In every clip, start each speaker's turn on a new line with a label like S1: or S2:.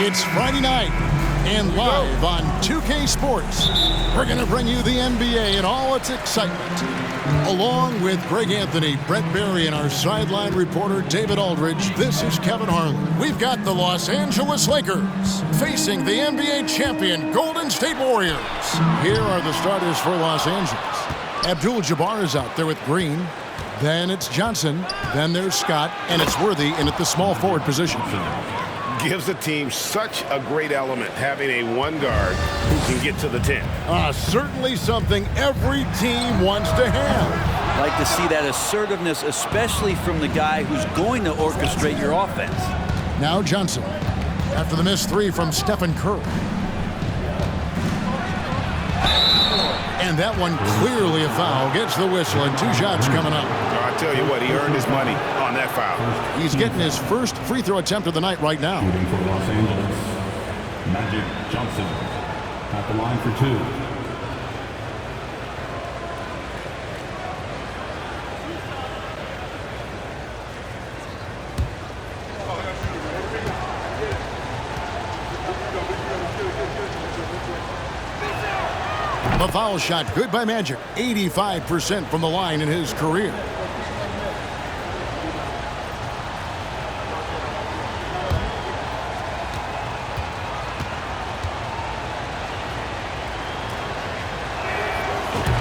S1: It's Friday night, and live on 2K Sports, we're going to bring you the NBA and all its excitement. Along with Greg Anthony, Brett Berry, and our sideline reporter, David Aldridge, this is Kevin Harlan. We've got the Los Angeles Lakers facing the NBA champion Golden State Warriors. Here are the starters for Los Angeles. Abdul-Jabbar is out there with Green. Then it's Johnson. Then there's Scott. And it's Worthy in at the small forward position.
S2: Gives the team such a great element having a one guard who can get to the 10.
S1: Certainly something every team wants to have.
S3: Like to see that assertiveness, especially from the guy who's going to orchestrate your offense.
S1: Now Johnson, after the missed three from Stephen Curry. And that one clearly a foul. Gets the whistle and 2 shots coming up.
S2: I tell you what, he earned his money on that foul.
S1: He's getting his first free throw attempt of the night right now.
S4: Shooting for Los Angeles, Magic Johnson at the line for 2.
S1: The foul shot, good by Magic. 85% from the line in his career.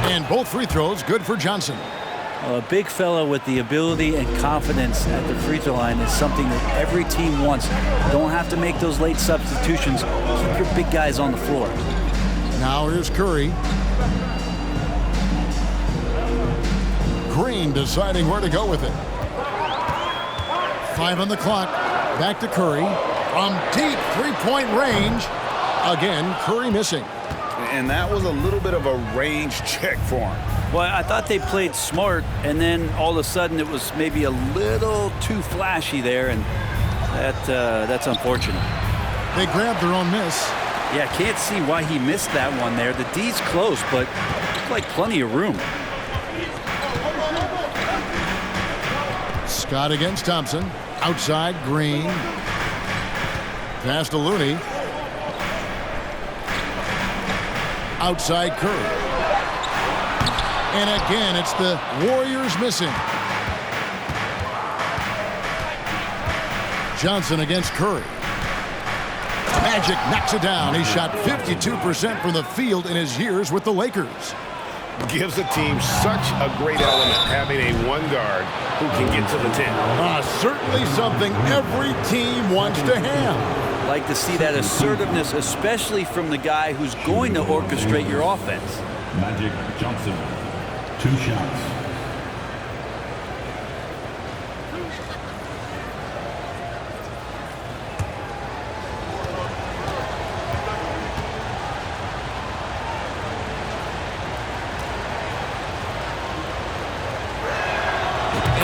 S1: And both free throws good for Johnson.
S3: Well, a big fella with the ability and confidence at the free throw line is something that every team wants. Don't have to make those late substitutions. Keep your big guys on the floor.
S1: Now here's Curry. Green deciding where to go with it. 5 on the clock. Back to Curry. From deep three-point range. Again, Curry missing.
S2: And that was a little bit of a range check for him.
S3: Well, I thought they played smart, and then all of a sudden it was maybe a little too flashy there, and that's unfortunate.
S1: They grabbed their own miss.
S3: Yeah, can't see why he missed that one there. The D's close, but like plenty of room.
S1: Scott against Thompson. Outside, Green. Pass to Looney. Outside, Curry. And again, it's the Warriors missing. Johnson against Curry. Magic knocks it down. He shot 52% from the field in his years with the Lakers.
S2: Gives the team such a great element having a one guard who can get to the 10.
S1: Certainly something every team wants to have.
S3: Like to see that assertiveness, especially from the guy who's going to orchestrate your offense.
S4: Magic Johnson, 2 shots.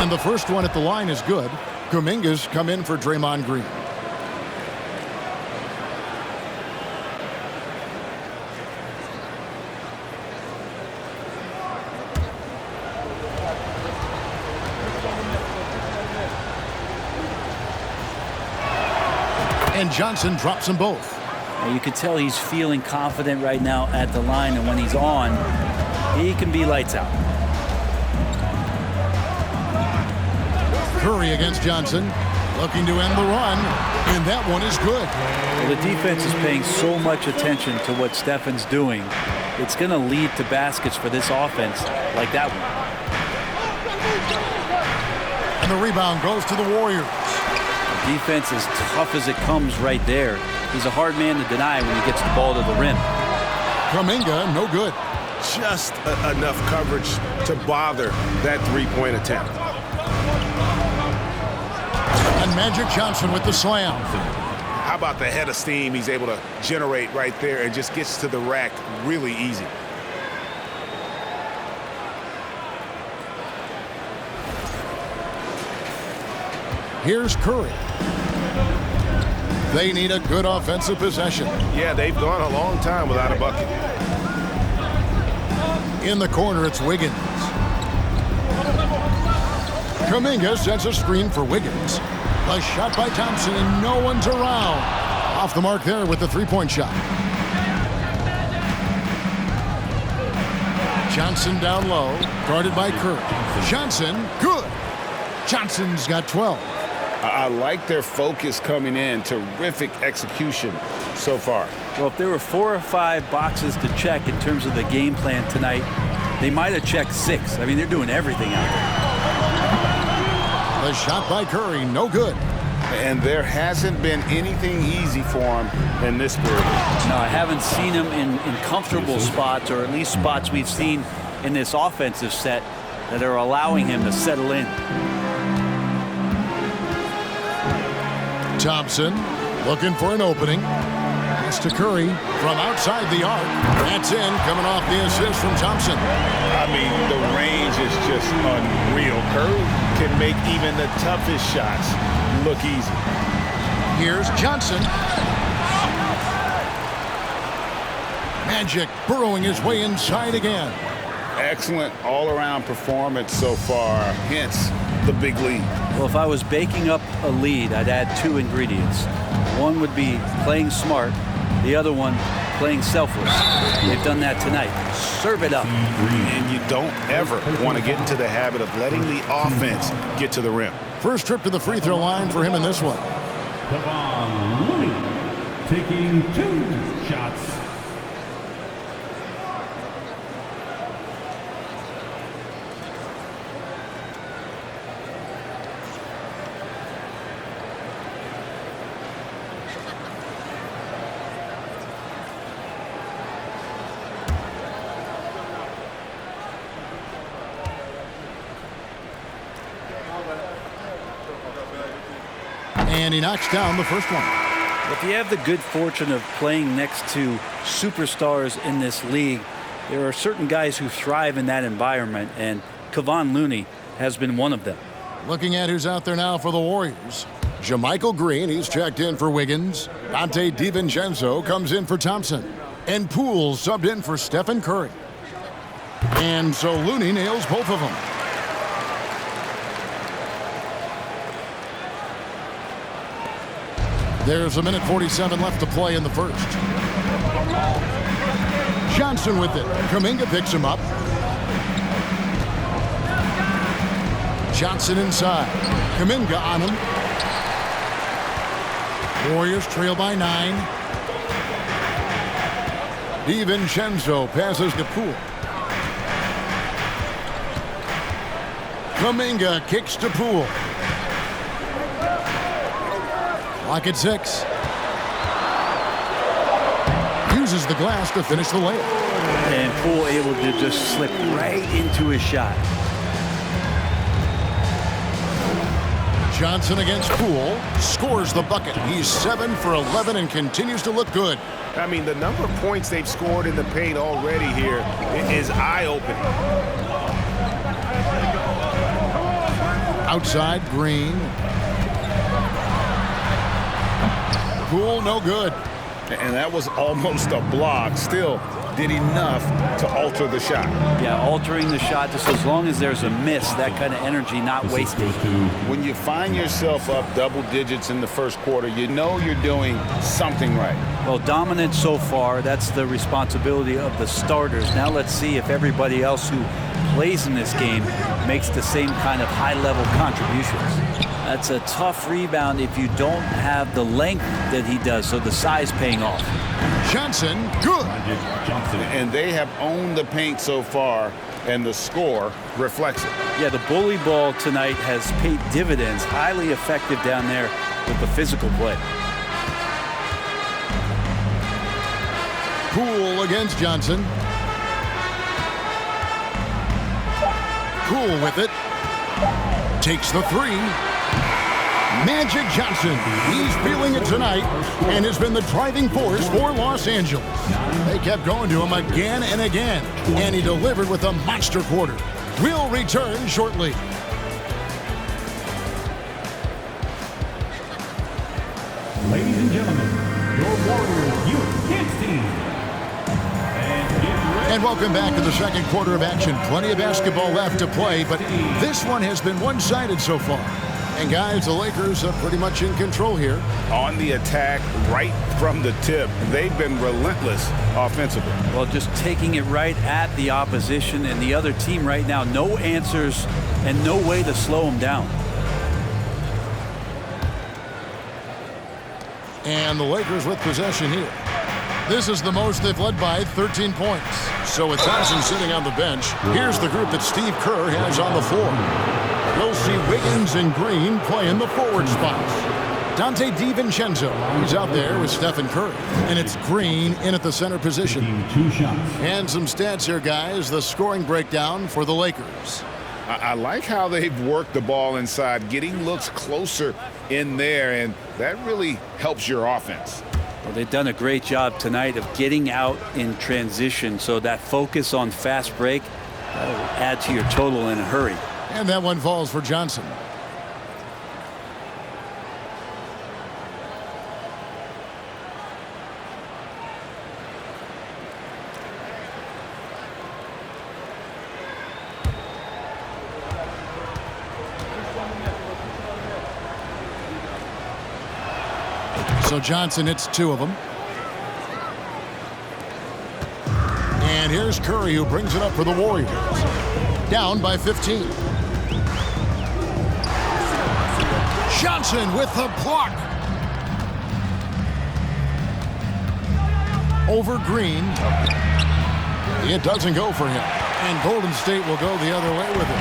S1: And the first one at the line is good. Kuminga's come in for Draymond Green. And Johnson drops them both.
S3: And you can tell he's feeling confident right now at the line, and when he's on, he can be lights out.
S1: Curry against Johnson, looking to end the run, and that one is good.
S3: Well, the defense is paying so much attention to what Stefan's doing. It's going to lead to baskets for this offense like that one.
S1: And the rebound goes to the Warriors.
S3: The defense is tough as it comes right there. He's a hard man to deny when he gets the ball to the rim.
S1: Kuminga, no good.
S2: Just enough coverage to bother that three-point attempt.
S1: And Magic Johnson with the slam.
S2: How about the head of steam he's able to generate right there and just gets to the rack really easy.
S1: Here's Curry. They need a good offensive possession.
S2: Yeah, they've gone a long time without a bucket.
S1: In the corner, it's Wiggins. Kuminga sets a screen for Wiggins. A shot by Thompson, and no one's around. Off the mark there with the three-point shot. Johnson down low, guarded by Curry. Johnson, good. Johnson's got 12.
S5: I like their focus coming in. Terrific execution so far.
S3: Well, if there were 4 or 5 boxes to check in terms of the game plan tonight, they might have checked 6. I mean, they're doing everything out there.
S1: The shot by Curry, no good.
S5: And there hasn't been anything easy for him in this period.
S3: No, I haven't seen him in comfortable spots, or at least spots we've seen in this offensive set that are allowing him to settle in.
S1: Thompson looking for an opening. Pass to Curry from outside the arc. That's in, coming off the assist from Thompson.
S5: I mean, the range is just unreal. Curry can make even the toughest shots look easy.
S1: Here's Johnson. Magic burrowing his way inside again.
S5: Excellent all-around performance so far, hence the big lead.
S3: Well, if I was baking up a lead, I'd add 2 ingredients. One would be playing smart. The other one, playing selfless. They've done that tonight. Serve it up.
S5: And you don't ever want to get into the habit of letting the offense get to the rim.
S1: First trip to the free throw line for him in this one.
S4: Kevon Looney taking 2 shots.
S1: And he knocks down the first one.
S3: If you have the good fortune of playing next to superstars in this league, there are certain guys who thrive in that environment, and Kevon Looney has been one of them.
S1: Looking at who's out there now for the Warriors. JaMychal Green, he's checked in for Wiggins. Dante DiVincenzo comes in for Thompson. And Poole subbed in for Stephen Curry. And so Looney nails both of them. There's a minute 47 left to play in the first. Johnson with it. Kuminga picks him up. Johnson inside. Kuminga on him. Warriors trail by 9. DiVincenzo passes to Poole. Kuminga kicks to Poole. Clock at 6. Uses the glass to finish the layup.
S3: And Poole able to just slip right into his shot.
S1: Johnson against Poole. Scores the bucket. He's 7 for 11 and continues to look good.
S2: I mean, the number of points they've scored in the paint already here is eye-opening.
S1: Outside, Green. Poole, no good.
S5: And that was almost a block. Still did enough to alter the shot.
S3: Yeah, altering the shot just as long as there's a miss, that kind of energy not wasted.
S5: When you find yourself up double digits in the first quarter, you know you're doing something right.
S3: Well, dominant so far. That's the responsibility of the starters. Now let's see if everybody else who plays in this game makes the same kind of high-level contributions. That's a tough rebound if you don't have the length that he does, so the size paying off.
S1: Johnson, good.
S5: And they have owned the paint so far, and the score reflects it.
S3: Yeah, the bully ball tonight has paid dividends. Highly effective down there with the physical play.
S1: Poole against Johnson. Poole with it. Takes the 3. Magic Johnson, he's feeling it tonight and has been the driving force for Los Angeles. They kept going to him again and again, and he delivered with a monster quarter. We'll return shortly.
S4: Ladies and gentlemen, your Warriors Youth Kids team.
S1: And welcome back to the second quarter of action. Plenty of basketball left to play, but this one has been one-sided so far. And guys, the Lakers are pretty much in control here.
S5: On the attack, right from the tip. They've been relentless offensively.
S3: Well, just taking it right at the opposition and the other team right now. No answers and no way to slow them down.
S1: And the Lakers with possession here. This is the most they've led by 13 points. So with Thompson sitting on the bench, here's the group that Steve Kerr has on the floor. You'll see Wiggins and Green playing the forward spots. Dante DiVincenzo, he's out there with Stephen Curry. And it's Green in at the center position.
S4: 2 shots.
S1: And some stats here, guys. The scoring breakdown for the Lakers.
S5: I like how they've worked the ball inside, getting looks closer in there, and that really helps your offense.
S3: Well, they've done a great job tonight of getting out in transition, so that focus on fast break will add to your total in a hurry.
S1: And that one falls for Johnson. So Johnson hits 2 of them. And here's Curry, who brings it up for the Warriors. Down by 15. Johnson with the block. Over Green. It doesn't go for him. And Golden State will go the other way with it.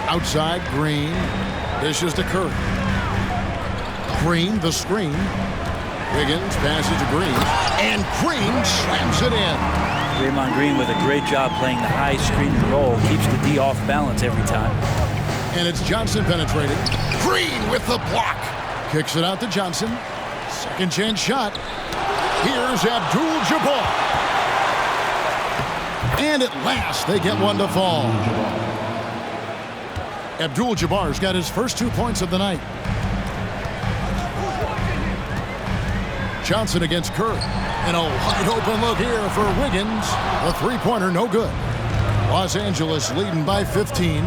S1: Outside, Green. Dishes to Curry. Green, the screen. Wiggins passes to Green. And Green slams it in.
S3: Draymond Green with a great job playing the high screen and roll. Keeps the D off balance every time.
S1: And it's Johnson penetrating. Green with the block. Kicks it out to Johnson. Second chance shot. Here's Abdul-Jabbar. And at last, they get one to fall. Abdul-Jabbar's got his first 2 points of the night. Johnson against Curry. And a wide open look here for Wiggins. A three-pointer, no good. Los Angeles leading by 15.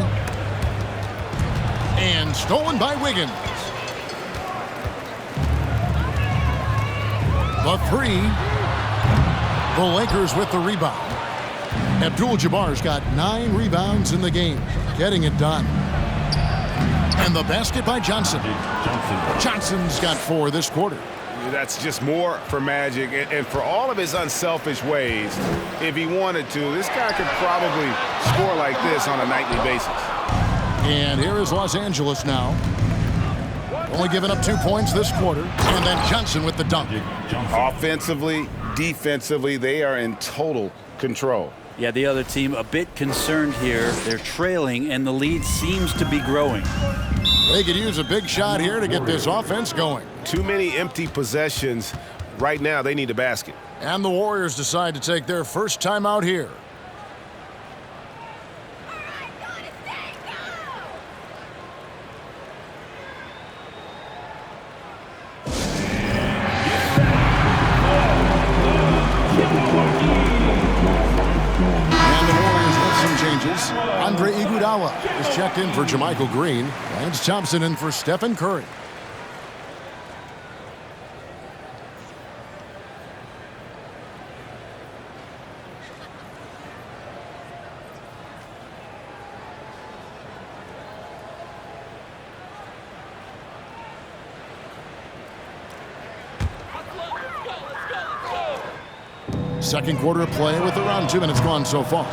S1: And stolen by Wiggins. The 3. The Lakers with the rebound. Abdul-Jabbar's got 9 rebounds in the game. Getting it done. And the basket by Johnson. Johnson's got 4 this quarter.
S5: That's just more for Magic, and for all of his unselfish ways, if he wanted to, this guy could probably score like this on a nightly basis.
S1: And here is Los Angeles now. Only giving up 2 points this quarter. And then Johnson with the dunk.
S5: Offensively, defensively, they are in total control.
S3: Yeah, the other team a bit concerned here. They're trailing, and the lead seems to be growing.
S1: They could use a big shot here to get this offense going.
S5: Too many empty possessions. Right now, they need a basket.
S1: And the Warriors decide to take their first time out here. Andre Iguodala is checked in for JaMychal Green. Lance Thompson in for Stephen Curry. Second quarter of play with around 2 minutes gone so far.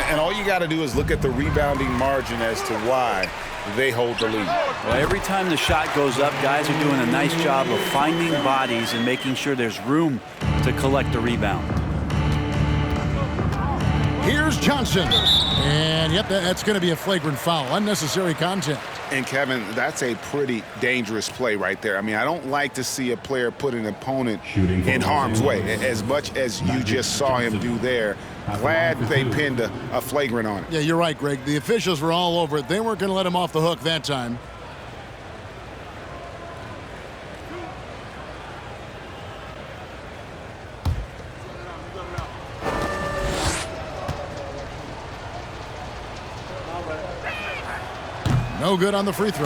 S5: And all you got to do is look at the rebounding margin as to why they hold the lead.
S3: Well, every time the shot goes up, guys are doing a nice job of finding bodies and making sure there's room to collect the rebound.
S1: Here's Johnson. And, yep, that's going to be a flagrant foul. Unnecessary contact.
S5: And, Kevin, that's a pretty dangerous play right there. I mean, I don't like to see a player put an opponent in harm's way, as much as you just saw him do there. Glad they pinned a flagrant on it.
S1: Yeah, you're right, Greg. The officials were all over it. They weren't going to let him off the hook that time. No good on the free throw.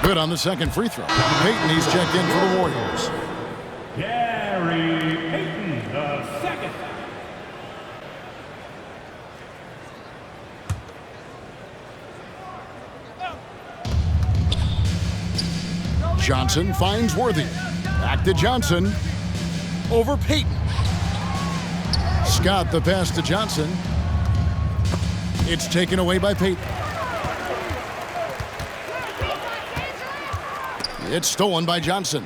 S1: Good on the second free throw. Payton, he's checked in for the Warriors.
S4: Gary Payton, the second.
S1: Johnson finds Worthy. Back to Johnson. Over Payton. Scott the pass to Johnson. It's taken away by Payton. It's stolen by Johnson.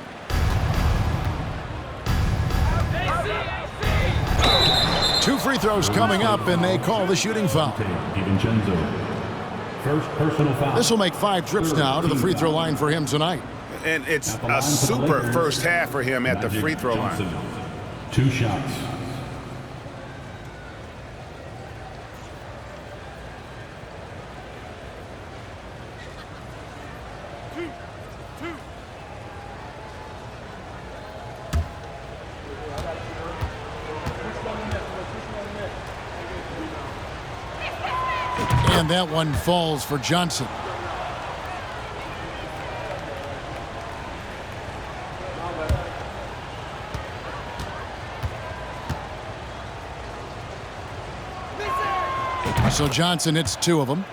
S1: Two free throws coming up, and they call the shooting foul.
S4: First personal foul.
S1: This will make 5 trips now to the free throw line for him tonight.
S5: And it's a super first half for him at the free throw line.
S4: 2 shots.
S1: And that one falls for Johnson. So Johnson hits 2 of them.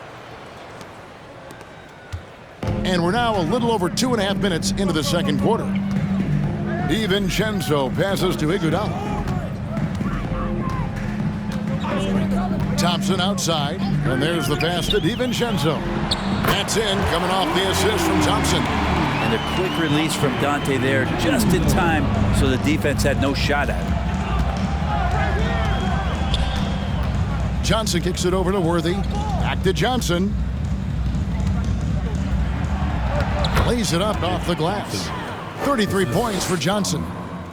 S1: And we're now a little over 2.5 minutes into the second quarter. DiVincenzo passes to Iguodala. Thompson outside, and there's the pass to DiVincenzo. That's in, coming off the assist from Thompson.
S3: And a quick release from Dante there, just in time, so the defense had no shot at it.
S1: Johnson kicks it over to Worthy. Back to Johnson. Lays it up off the glass. 33 points for Johnson.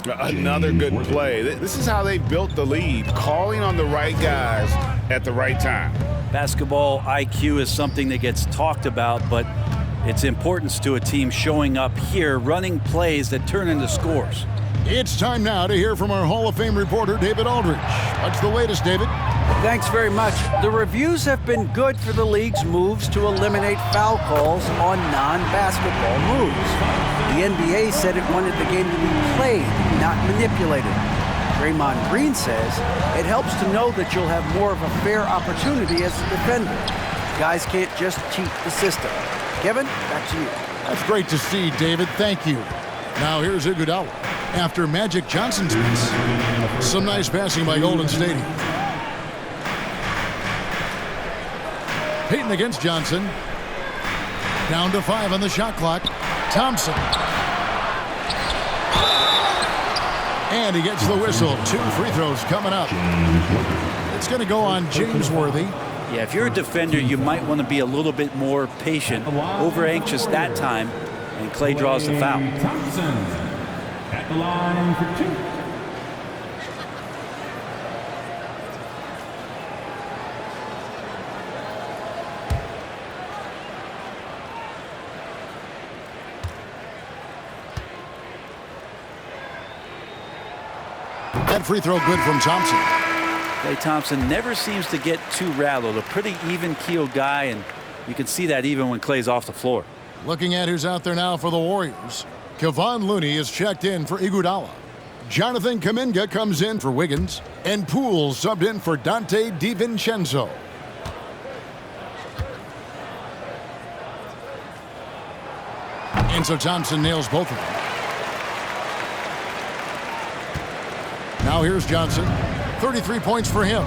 S5: Another good play. This is how they built the lead, calling on the right guys at the right time.
S3: Basketball IQ is something that gets talked about, but its importance to a team showing up here, running plays that turn into scores.
S1: It's time now to hear from our Hall of Fame reporter, David Aldridge. What's the latest, David?
S6: Thanks very much. The reviews have been good for the league's moves to eliminate foul calls on non-basketball moves. The NBA said it wanted the game to be played, not manipulated. Draymond Green says it helps to know that you'll have more of a fair opportunity as a defender. Guys can't just cheat the system. Kevin, back to you.
S1: That's great to see, David. Thank you. Now here's Iguodala. After Magic Johnson's miss. Some nice passing by Golden State. Payton against Johnson. Down to 5 on the shot clock. Thompson. And he gets the whistle. 2 free throws coming up. It's going to go on James Worthy.
S3: Yeah, if you're a defender, you might want to be a little bit more patient, over anxious that time, and Clay draws the foul.
S4: Thompson at the line for 2.
S1: That free throw good from Thompson.
S3: Klay Thompson never seems to get too rattled. A pretty even-keeled guy, and you can see that even when Klay's off the floor.
S1: Looking at who's out there now for the Warriors. Kevon Looney is checked in for Iguodala. Jonathan Kuminga comes in for Wiggins. And Poole subbed in for Dante DiVincenzo. And so Thompson nails both of them. Now here's Johnson. 33 points for him.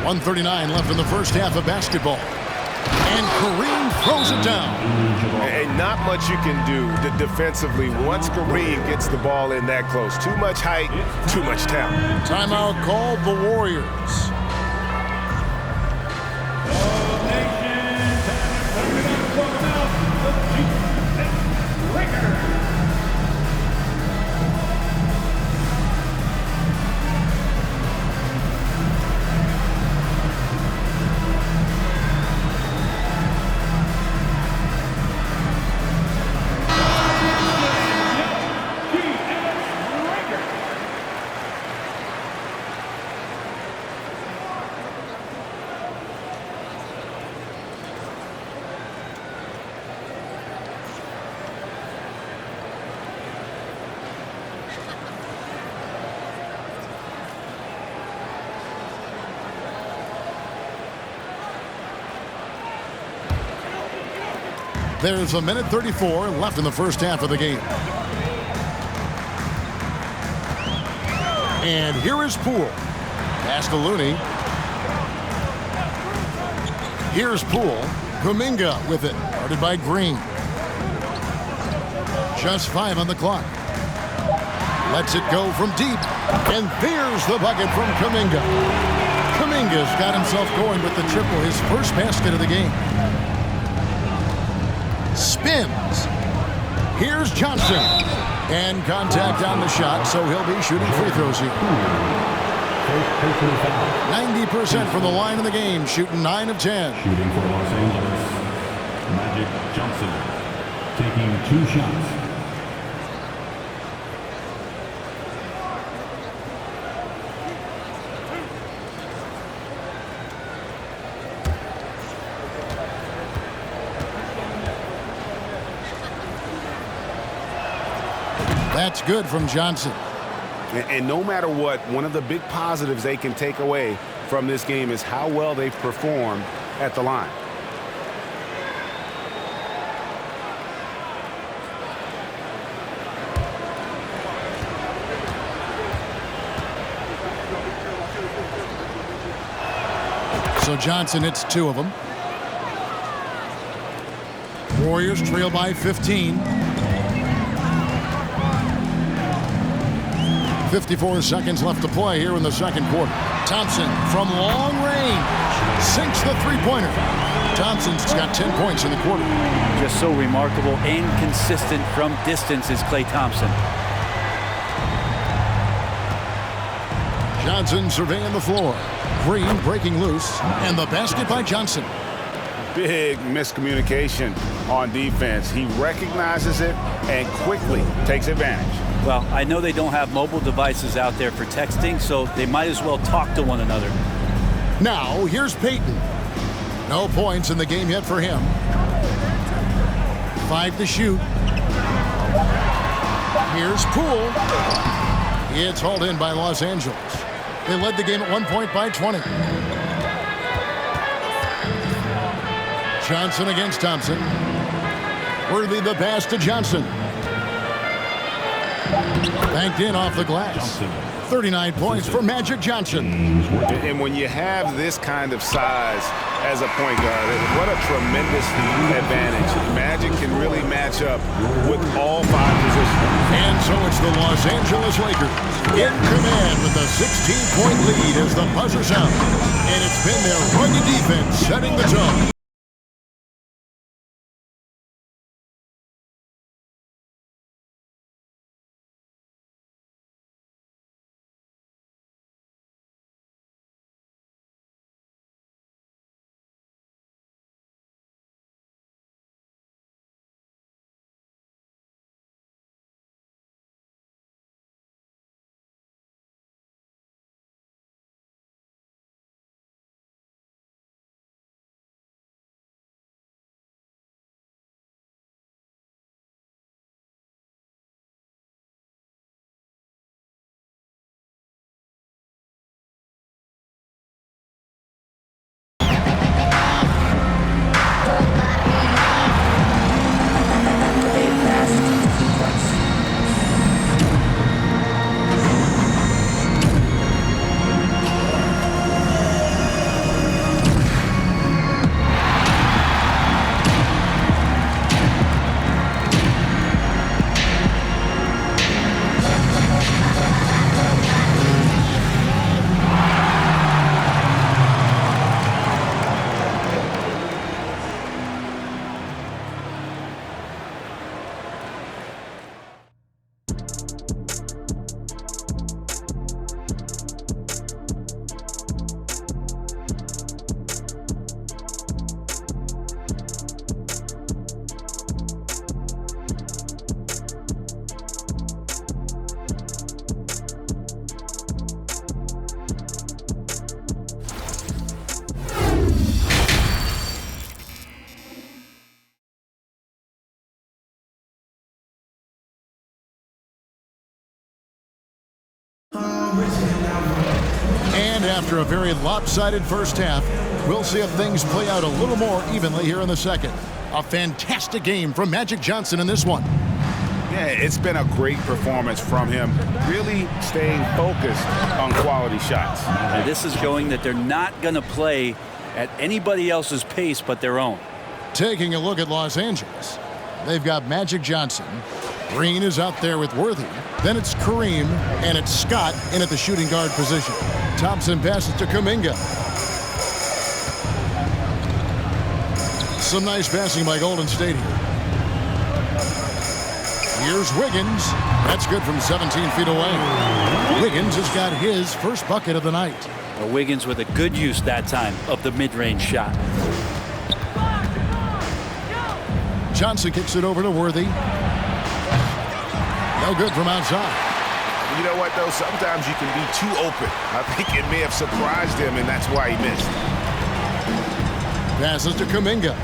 S1: 1:39 left in the first half of basketball. And Kareem throws it down.
S2: And not much you can do defensively once Kareem gets the ball in that close. Too much height, too much talent.
S1: Timeout called the Warriors. There's a minute 34 left in the first half of the game. And here is Poole. Pass to Looney. Here's Poole. Kuminga with it. Guarded by Green. Just 5 on the clock. Lets it go from deep. And there's the bucket from Kuminga. Kuminga's got himself going with the triple, his first basket of the game. Spins. Here's Johnson. And contact on the shot, so he'll be shooting free throws here. 90% from the line in the game, shooting 9 of 10.
S4: Shooting for Los Angeles, Magic Johnson, taking 2 shots.
S1: That's good from Johnson.
S5: And no matter what, one of the big positives they can take away from this game is how well they've performed at the line.
S1: So Johnson hits 2 of them. Warriors trail by 15. 54 seconds left to play here in the second quarter. Thompson from long range sinks the three-pointer. Thompson's got 10 points in the quarter.
S3: Just so remarkable and consistent from distance is Klay Thompson.
S1: Johnson surveying the floor. Green breaking loose, and the basket by Johnson.
S5: Big miscommunication on defense. He recognizes it and quickly takes advantage.
S3: Well, I know they don't have mobile devices out there for texting, so they might as well talk to one another.
S1: Now, here's Payton. No points in the game yet for him. 5 to shoot. Here's Poole. It's hauled in by Los Angeles. They led the game at 1 point by 20. Johnson against Thompson. Worthy the pass to Johnson. Banked in off the glass. 39 points for Magic Johnson.
S5: And when you have this kind of size as a point guard, what a tremendous advantage. Magic can really match up with all 5 positions.
S1: And so it's the Los Angeles Lakers in command with a 16-point lead as the buzzer sounds. And it's been their rugged defense setting the tone. And after a very lopsided first half, we'll see if things play out a little more evenly here in the second. A fantastic game from Magic Johnson in this one.
S5: Yeah, it's been a great performance from him, really staying focused on quality shots.
S3: And this is showing that they're not going to play at anybody else's pace but their own.
S1: Taking a look at Los Angeles, they've got Magic Johnson. Green is out there with Worthy. Then it's Kareem, and it's Scott in at the shooting guard position. Thompson passes to Kuminga. Some nice passing by Golden State here. Here's Wiggins. That's good from 17 feet away. Wiggins has got his first bucket of the night.
S3: Well, Wiggins with a good use that time of the mid-range shot.
S1: Johnson kicks it over to Worthy. No good from outside.
S5: You know what, though? Sometimes you can be too open. I think it may have surprised him, and that's why he missed.
S1: Passes to Kuminga.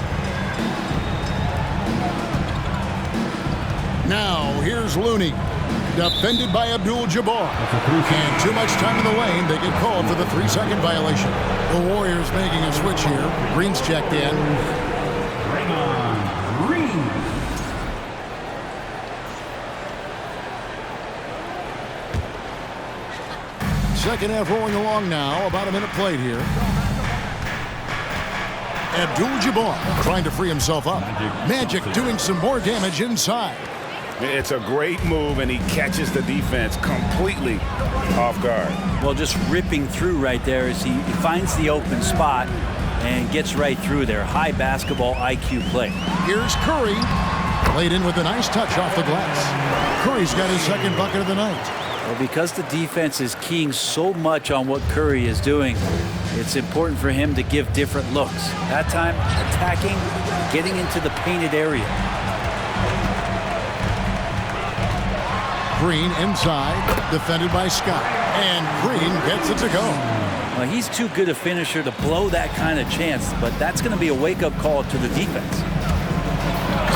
S1: Now, here's Looney. Defended by Abdul-Jabbar. And too much time in the lane. They get called for the 3-second violation. The Warriors making a switch here. Green's checked in. Second half rolling along now. About a minute played here. Abdul-Jabbar trying to free himself up. Magic doing some more damage inside.
S5: It's a great move, and he catches the defense completely off guard.
S3: Well, just ripping through right there as he finds the open spot and gets right through there. High basketball IQ play.
S1: Here's Curry. Played in with a nice touch off the glass. Curry's got his second bucket of the night.
S3: Well, because the defense is keying so much on what Curry is doing, it's important for him to give different looks. That time, attacking, getting into the painted area.
S1: Green inside, defended by Scott. And Green gets it to go.
S3: Well, he's too good a finisher to blow that kind of chance, but that's going to be a wake-up call to the defense.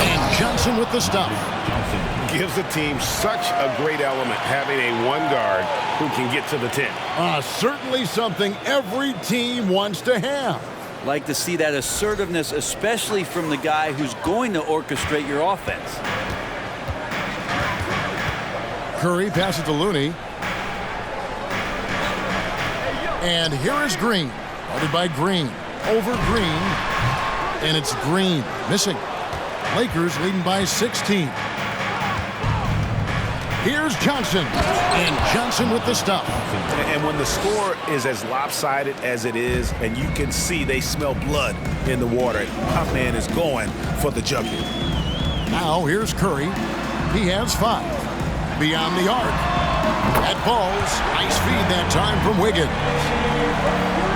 S1: And Johnson with the stuff.
S5: Gives the team such a great element, having a one guard who can get to the 10.
S1: Certainly something every team wants to have.
S3: Like to see that assertiveness, especially from the guy who's going to orchestrate your offense.
S1: Curry passes to Looney. And here is Green. Guarded by Green. Over Green. And it's Green. Missing. Lakers leading by 16. Here's Johnson. And Johnson with the stuff.
S5: And when the score is as lopsided as it is, and you can see they smell blood in the water, my man is going for the jugular.
S1: Now here's Curry. He has 5. Beyond the arc. That falls. Nice feed that time from Wiggins.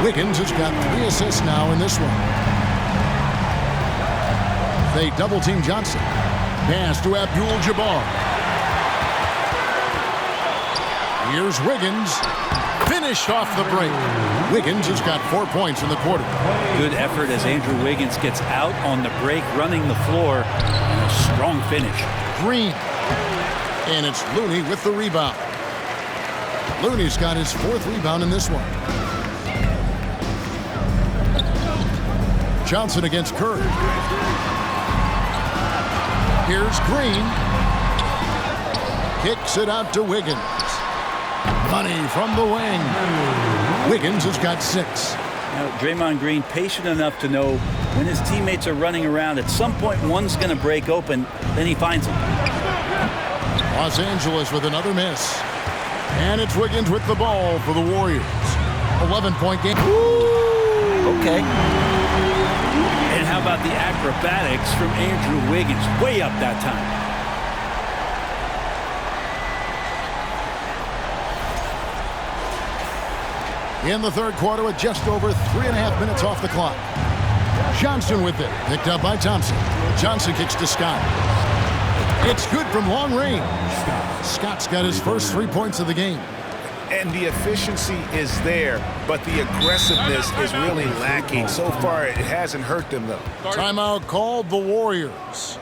S1: Wiggins has got 3 assists now in this one. They double-team Johnson. Pass to Abdul-Jabbar. Here's Wiggins. Finished off the break. Wiggins has got 4 points in the quarter.
S3: Good effort as Andrew Wiggins gets out on the break, running the floor, and a strong finish.
S1: Green. And it's Looney with the rebound. Looney's got his 4th rebound in this one. Johnson against Curry. Here's Green. Kicks it out to Wiggins. Money from the wing. Wiggins has got 6.
S3: Now, Draymond Green patient enough to know when his teammates are running around, at some point one's going to break open, then he finds them.
S1: Los Angeles with another miss. And it's Wiggins with the ball for the Warriors. 11-point game.
S3: Ooh, okay. And how about the acrobatics from Andrew Wiggins? Way up that time.
S1: In the third quarter with just over 3.5 minutes off the clock. Johnson with it. Picked up by Thompson. Johnson kicks to Scott. It's good from long range. Scott's got his first 3 points of the game.
S5: And the efficiency is there, but the aggressiveness is really lacking. So far, it hasn't hurt them, though.
S1: Timeout called the Warriors.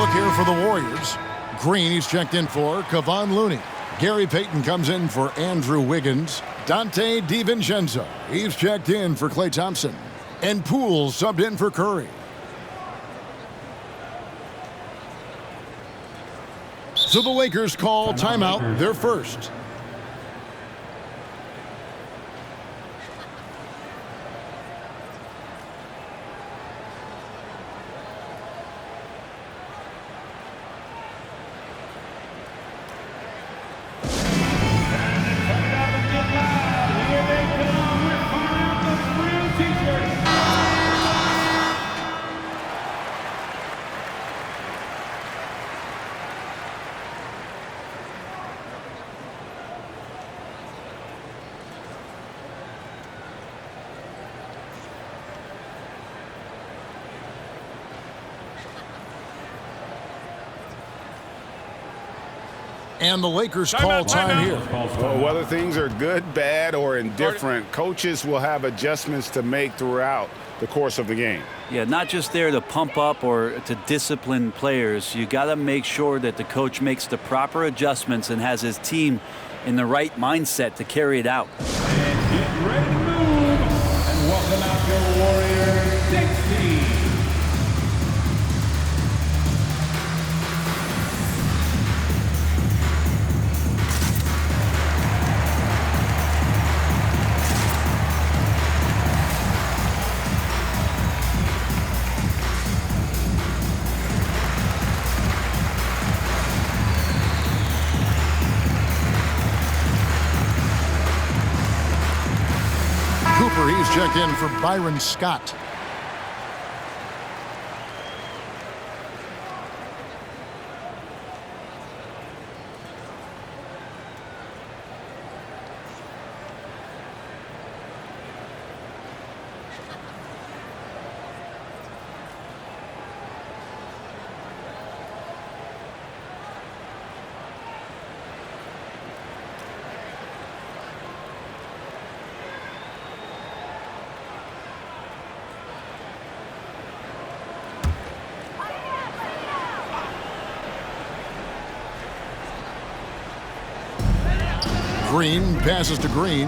S1: look here for the Warriors. Green, he's checked in for Kevon Looney. Gary Payton comes in for Andrew Wiggins. Dante DiVincenzo, he's checked in for Klay Thompson. And Poole subbed in for Curry. So the Lakers call timeout, their first. And the Lakers call time here.
S5: Well, whether things are good, bad, or indifferent, coaches will have adjustments to make throughout the course of the game.
S3: Yeah, not just there to pump up or to discipline players. You got to make sure that the coach makes the proper adjustments and has his team in the right mindset to carry it out.
S4: And get ready to move. And welcome out your Warriors 60.
S1: He's checked in for Byron Scott. Green passes to Green.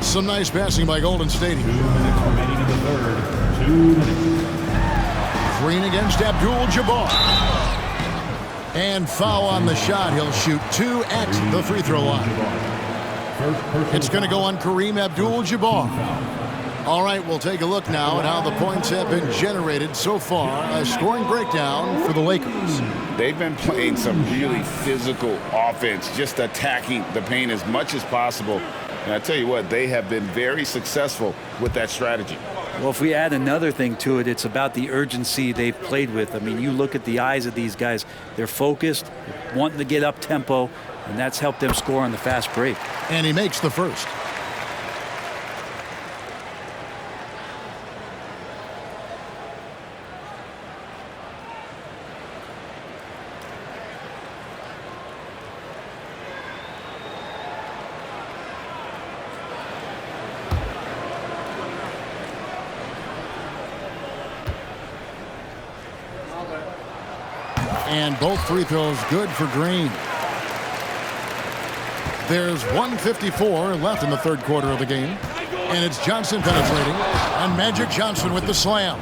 S1: Some nice passing by Golden State.
S4: 2 minutes remaining in the third. 2 minutes.
S1: Green against Abdul-Jabbar. And foul on the shot. He'll shoot 2 at the free throw line. It's going to go on Kareem Abdul-Jabbar. All right, we'll take a look now at how the points have been generated so far. A scoring breakdown for the Lakers.
S5: They've been playing some really physical offense, just attacking the paint as much as possible. And I tell you what, they have been very successful with that strategy.
S3: Well, if we add another thing to it, it's about the urgency they've played with. I mean, you look at the eyes of these guys. They're focused, wanting to get up tempo, and that's helped them score on the fast break.
S1: And he makes the first. And both free throws good for Green. There's 1:54 left in the third quarter of the game. And it's Johnson penetrating. And Magic Johnson with the slam.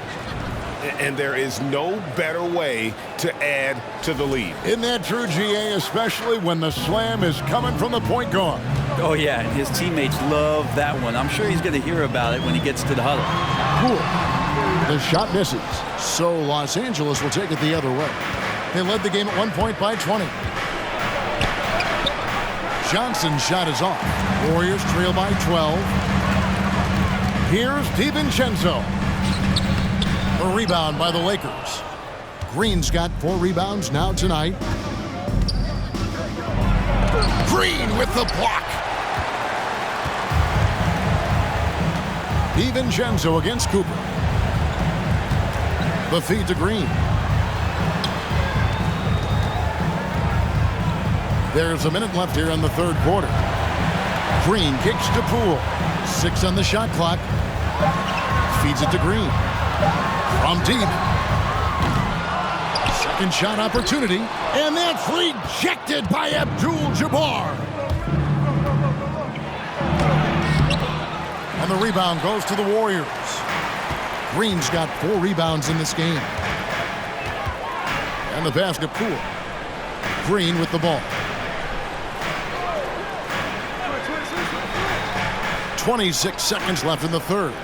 S5: And there is no better way to add to the lead.
S1: Isn't that true, GA? Especially when the slam is coming from the point guard.
S3: Oh, yeah, and his teammates love that one. I'm sure he's going to hear about it when he gets to the huddle.
S1: Cool. The shot misses. So Los Angeles will take it the other way. They led the game at 1 point by 20. Johnson's shot is off. Warriors trail by 12. Here's DiVincenzo. A rebound by the Lakers. Green's got 4 rebounds now tonight. Green with the block. DiVincenzo against Cooper. The feed to Green. There's a minute left here in the third quarter. Green kicks to Poole. 6 on the shot clock. Feeds it to Green. From deep. Second shot opportunity, and that's rejected by Abdul-Jabbar. And the rebound goes to the Warriors. Green's got 4 rebounds in this game. And the basket Poole. Green with the ball. 26 seconds left in the third.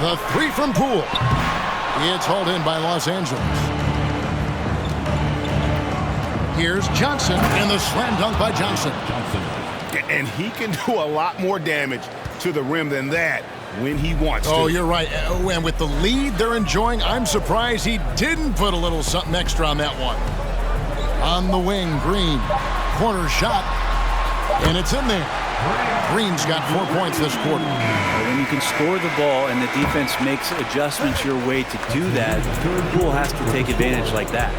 S1: The 3 from Poole. It's hauled in by Los Angeles. Here's Johnson, and the slam dunk by Johnson.
S5: And he can do a lot more damage to the rim than that when he wants to.
S1: Oh, you're right. And with the lead they're enjoying, I'm surprised he didn't put a little something extra on that one. On the wing, Green. Corner shot, and it's in there. Green's got 4 points this quarter.
S3: When you can score the ball and the defense makes adjustments your way to do that, Poole has to take advantage like that.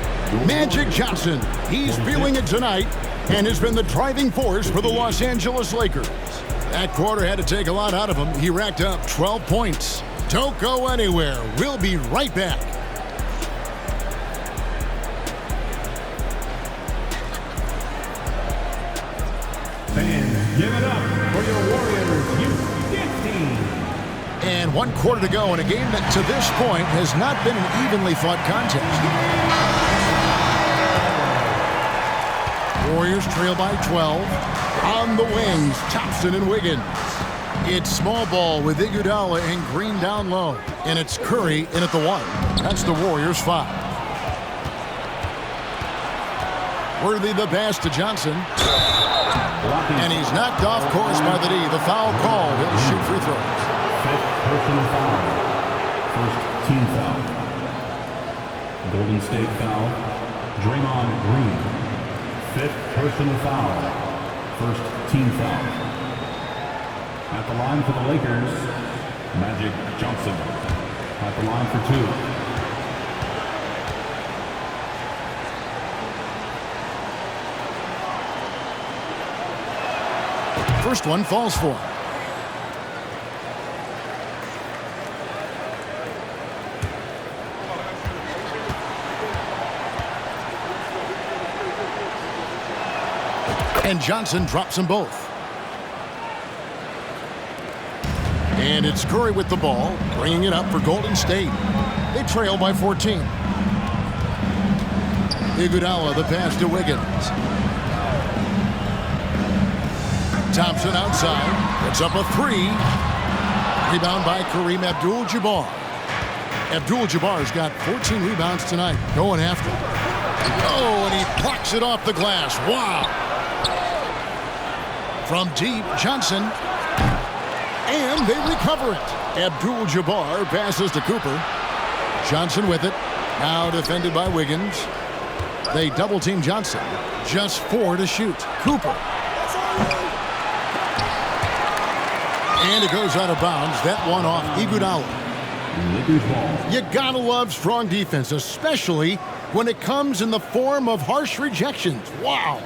S1: Magic Johnson, he's feeling it tonight and has been the driving force for the Los Angeles Lakers. That quarter had to take a lot out of him. He racked up 12 points. Don't go anywhere. We'll be right back.
S4: Fans, give it up for your Warriors U15.
S1: And 1 quarter to go in a game that to this point has not been an evenly fought contest. Warriors trail by 12. On the wings, Thompson and Wiggins. It's small ball with Iguodala and Green down low. And it's Curry in at the 1. That's the Warriors' 5. Worthy the pass to Johnson. And he's knocked off course by the D. The foul call. He'll shoot free throws.
S4: 5th personal foul. First team foul. Golden State foul. Draymond Green. 5th personal foul. First team foul. At the line for the Lakers, Magic Johnson. At the line for 2.
S1: First one falls for him. And Johnson drops them both. And it's Curry with the ball, bringing it up for Golden State. They trail by 14. Iguodala, the pass to Wiggins. Thompson outside, puts up a 3. Rebound by Kareem Abdul-Jabbar. Abdul-Jabbar's got 14 rebounds tonight, going after. Oh, and he plucks it off the glass. Wow. From deep, Johnson. And they recover it. Abdul-Jabbar passes to Cooper. Johnson with it. Now defended by Wiggins. They double-team Johnson. Just 4 to shoot. Cooper. And it goes out of bounds. That one off Iguodala. You gotta love strong defense, especially when it comes in the form of harsh rejections. Wow.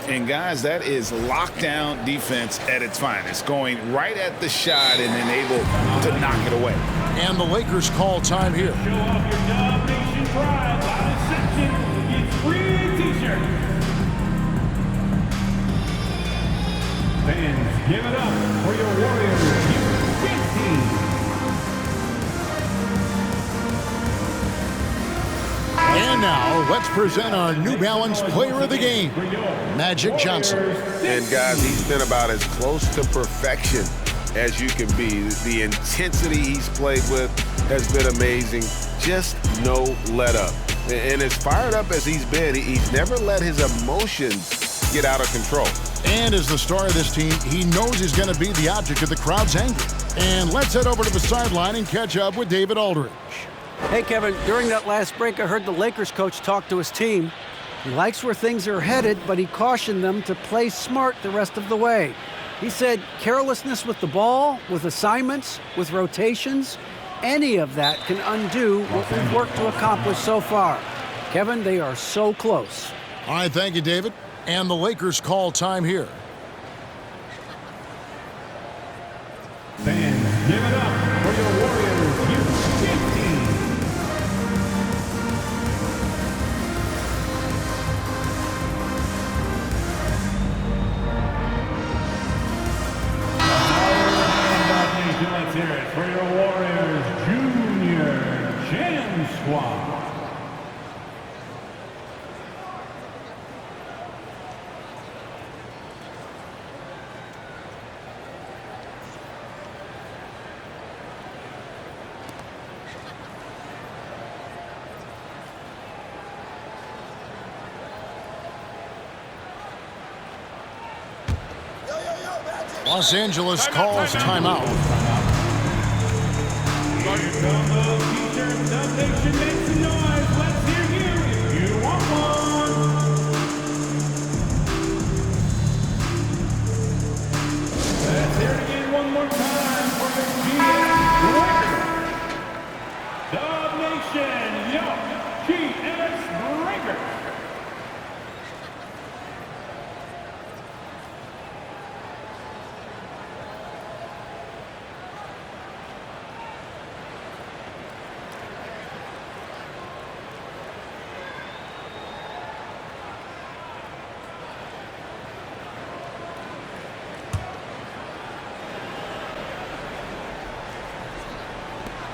S5: And guys, that is lockdown defense at its finest, going right at the shot and then able to knock it away.
S1: And the Lakers call time here.
S4: Show off your Dub Nation pride by the section. Get free t-shirts. Fans, give it up for your Warriors U15.
S1: And now, let's present our New Balance Player of the Game, Magic Johnson.
S2: And guys, he's been about as close to perfection as you can be. The intensity he's played with has been amazing. Just no let up. And as fired up as he's been, he's never let his emotions get out of control.
S1: And as the star of this team, he knows he's going to be the object of the crowd's anger. And let's head over to the sideline and catch up with David Aldridge.
S6: Hey, Kevin, during that last break, I heard the Lakers coach talk to his team. He likes where things are headed, but he cautioned them to play smart the rest of the way. He said carelessness with the ball, with assignments, with rotations, any of that can undo what we've worked to accomplish so far. Kevin, they are so close.
S1: All right, thank you, David. And the Lakers call time here.
S4: Fans, give it up for your Warriors U15.
S1: Los Angeles calls timeout.
S4: Let's hear it again one more time for the GS Breakers. Dub Nation, yo, GS Breakers.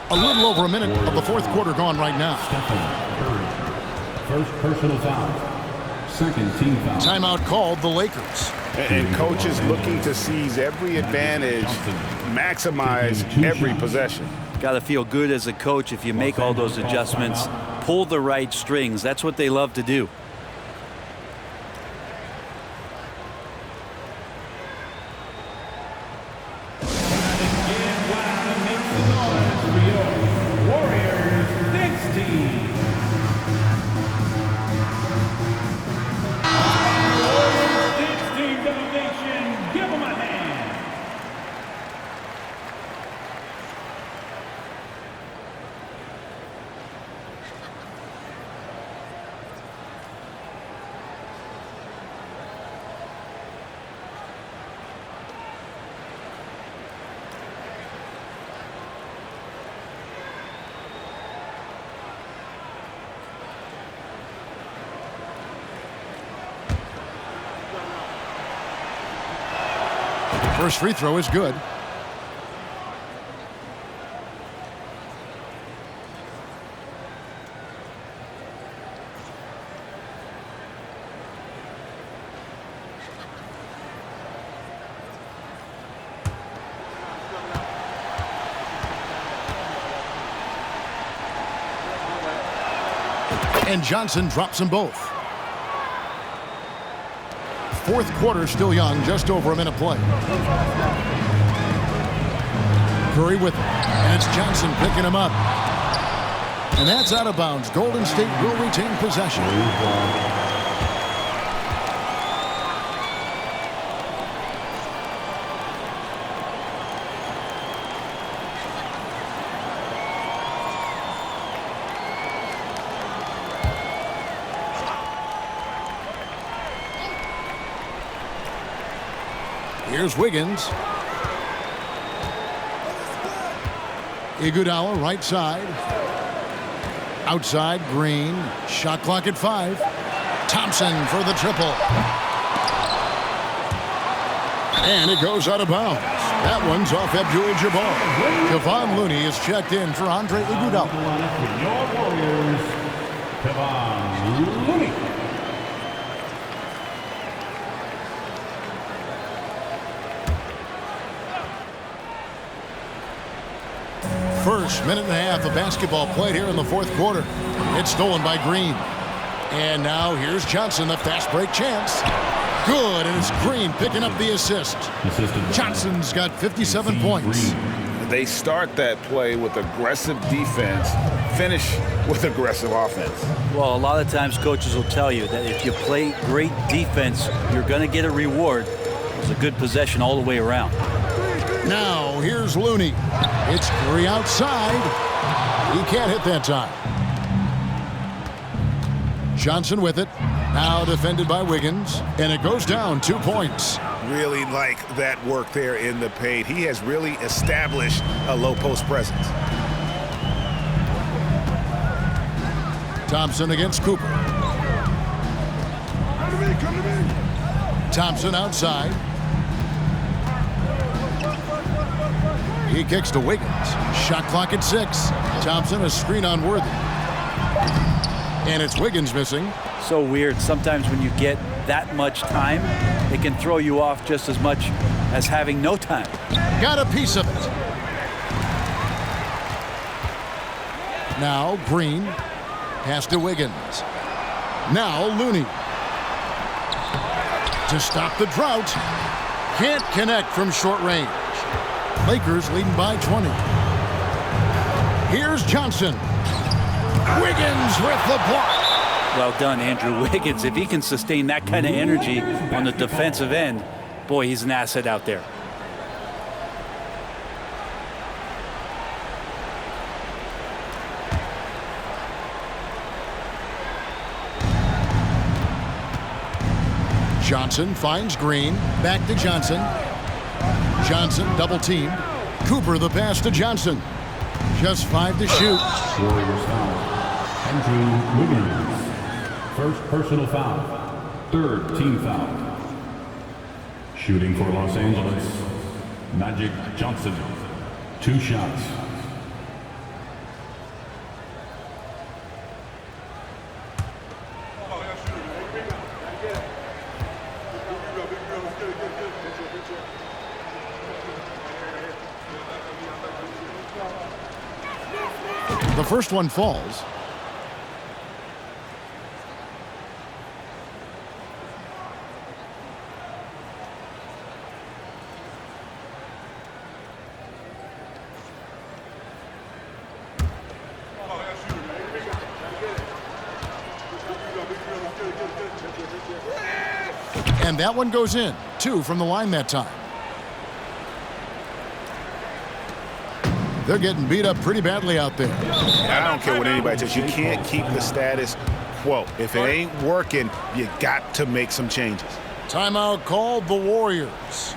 S1: A little over a minute of the fourth quarter gone right now.
S4: First personal foul. Second team foul.
S1: Timeout called the Lakers.
S5: And coach is looking to seize every advantage, maximize every possession.
S3: Got to feel good as a coach if you make all those adjustments, pull the right strings. That's what they love to do.
S1: First free throw is good. And Johnson drops them both. Fourth quarter still young, just over a minute play. Curry with it, and it's Johnson picking him up. And that's out of bounds. Golden State will retain possession. Here's Wiggins. Iguodala right side. Outside, Green. Shot clock at 5. Thompson for the triple. And it goes out of bounds. That one's off Abdul-Jabbar. Kevon Looney is checked in for Andre Iguodala.
S4: Your Warriors, Kevon Looney.
S1: First minute and a half of basketball played here in the fourth quarter. It's stolen by Green. And now here's Johnson, the fast break chance. Good, and it's Green picking up the assist. Johnson's got 57 points.
S5: They start that play with aggressive defense, finish with aggressive offense.
S3: Well, a lot of times coaches will tell you that if you play great defense, you're going to get a reward. It's a good possession all the way around.
S1: Now, here's Looney. It's Curry outside. He can't hit that time. Johnson with it. Now defended by Wiggins. And it goes down 2 points.
S5: Really like that work there in the paint. He has really established a low post presence.
S1: Thompson against Cooper. Thompson outside. He kicks to Wiggins. Shot clock at 6. Thompson, a screen on Worthy. And it's Wiggins missing.
S3: So weird. Sometimes when you get that much time, it can throw you off just as much as having no time.
S1: Got a piece of it. Now Green. Pass to Wiggins. Now Looney. To stop the drought. Can't connect from short range. Lakers leading by 20. Here's Johnson. Wiggins with the block.
S3: Well done, Andrew Wiggins. If he can sustain that kind of energy on the defensive end, boy, he's an asset out there.
S1: Johnson finds Green. Back to Johnson. Johnson double team. Cooper the pass to Johnson. Just 5 to shoot.
S4: Warriors foul. Andrew Wiggins. First personal foul. Third team foul. Shooting for Los Angeles, Magic Johnson. 2 shots.
S1: The first one falls. And that one goes in. 2 from the line that time. They're getting beat up pretty badly out there.
S5: I don't care what anybody says. You can't keep the status quo. If it ain't working, you got to make some changes.
S1: Timeout called the Warriors.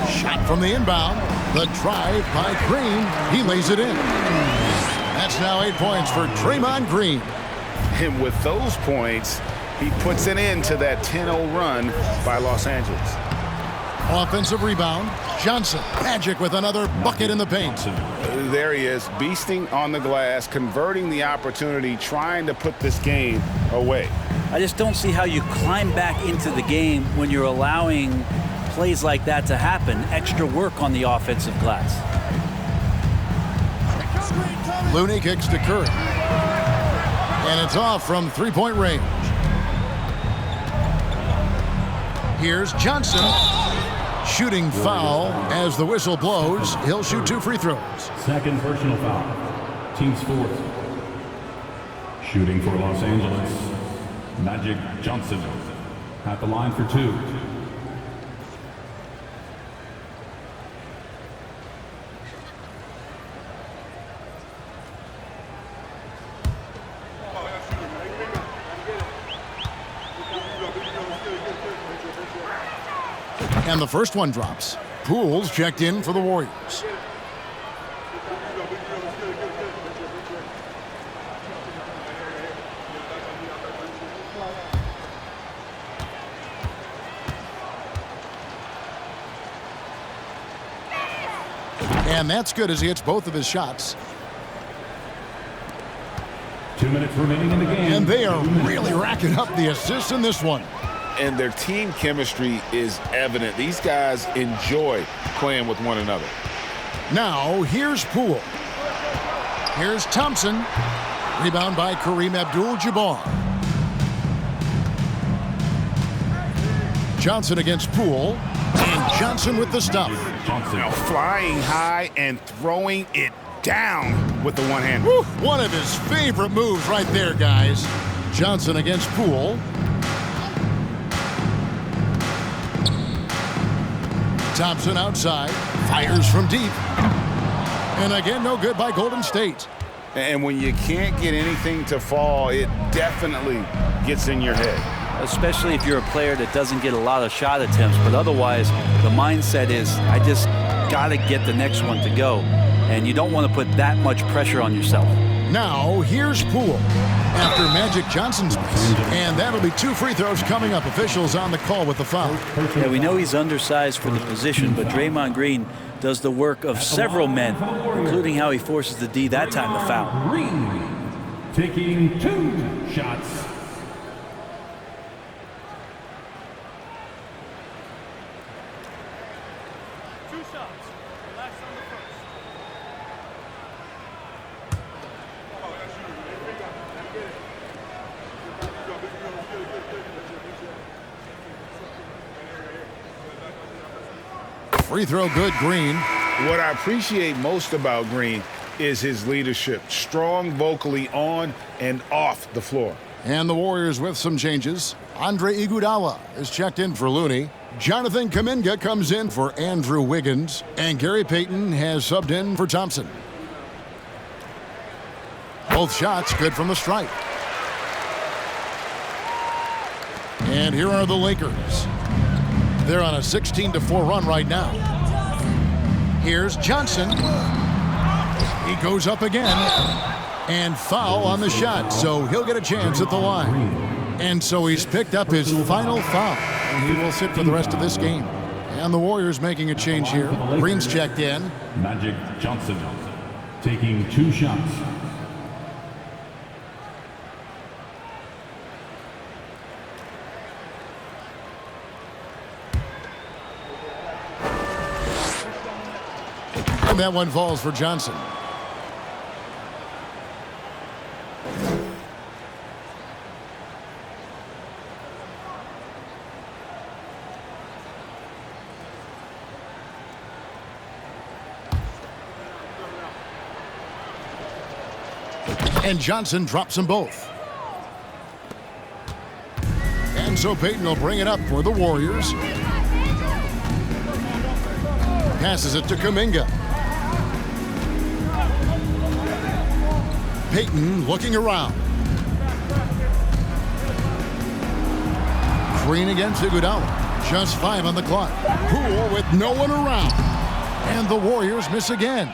S1: Shot from the inbound. The drive by Green. He lays it in. That's now 8 points for Draymond Green.
S5: And with those points, he puts an end to that 10-0 run by Los Angeles.
S1: Offensive rebound. Johnson. Magic with another bucket in the paint.
S5: There he is, beasting on the glass, converting the opportunity, trying to put this game away.
S3: I just don't see how you climb back into the game when you're allowing plays like that to happen. Extra work on the offensive glass.
S1: Looney kicks to Curry. And it's off from three-point range. Here's Johnson. Shooting foul as the whistle blows. He'll shoot 2 free throws.
S4: Second personal foul. Team's fourth. Shooting for Los Angeles, Magic Johnson. At the line for 2.
S1: And the first one drops. Poole's checked in for the Warriors. And that's good as he hits both of his shots.
S4: 2 minutes remaining in the game.
S1: And they are really racking up the assists in this one.
S5: And their team chemistry is evident. These guys enjoy playing with one another.
S1: Now, here's Poole. Here's Thompson. Rebound by Kareem Abdul-Jabbar. Johnson against Poole. And Johnson with the stop.
S5: Now flying high and throwing it down with the one hand.
S1: One of his favorite moves right there, guys. Johnson against Poole. Thompson outside, fires from deep. And again, no good by Golden State.
S5: And when you can't get anything to fall, it definitely gets in your head.
S3: Especially if you're a player that doesn't get a lot of shot attempts, but otherwise the mindset is, I just got to get the next one to go. And you don't want to put that much pressure on yourself.
S1: Now, here's Poole after Magic Johnson's miss. And that'll be 2 free throws coming up. Officials on the call with the foul.
S3: Yeah, we know he's undersized for the position, but Draymond Green does the work of several men, including how he forces the D that time to foul.
S4: Green taking 2 shots.
S1: Free throw good, Green.
S5: What I appreciate most about Green is his leadership. Strong vocally on and off the floor.
S1: And the Warriors with some changes. Andre Iguodala is checked in for Looney. Jonathan Kuminga comes in for Andrew Wiggins. And Gary Payton has subbed in for Thompson. Both shots good from the stripe. And here are the Lakers. They're on a 16-4 run right now. Here's Johnson. He goes up again. And foul on the shot, so he'll get a chance at the line. And so he's picked up his final foul. And he will sit for the rest of this game. And the Warriors making a change here. Green's checked in.
S4: Magic Johnson taking 2 shots.
S1: And that one falls for Johnson. And Johnson drops them both. And so Payton will bring it up for the Warriors. Passes it to Kuminga. Payton looking around. Green against Iguodala. Just 5 on the clock. Poole with no one around. And the Warriors miss again.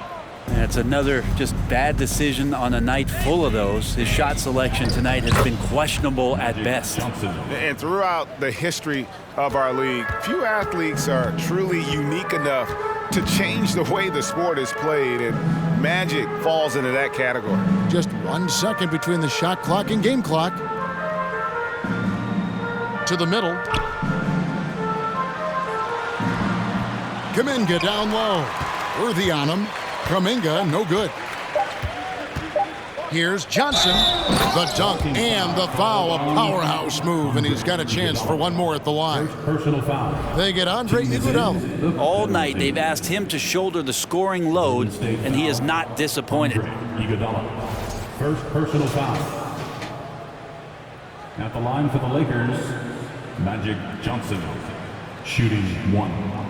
S3: That's another just bad decision on a night full of those. His shot selection tonight has been questionable at best.
S5: And throughout the history of our league, few athletes are truly unique enough to change the way the sport is played, and Magic falls into that category.
S1: Just 1 second between the shot clock and game clock. To the middle. Kuminga down low. Worthy on him. Kuminga, no good. Here's Johnson. The dunk and the foul. A powerhouse move, and he's got a chance for one more at the line.
S4: Personal foul.
S1: They get Andre Iguodala.
S3: All night they've asked him to shoulder the scoring load, and he is not disappointed.
S4: Iguodala. First personal foul. At the line for the Lakers, Magic Johnson, shooting 1.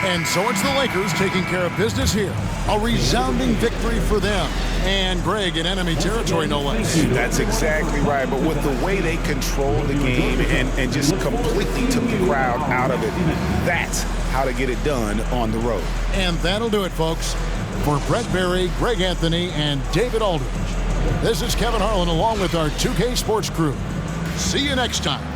S1: And so it's the Lakers taking care of business here. A resounding victory for them. And Greg in enemy territory, no less.
S5: That's exactly right. But with the way they controlled the game and just completely took the crowd out of it, that's how to get it done on the road.
S1: And that'll do it, folks. For Brett Berry, Greg Anthony, and David Aldridge, this is Kevin Harlan along with our 2K Sports crew. See you next time.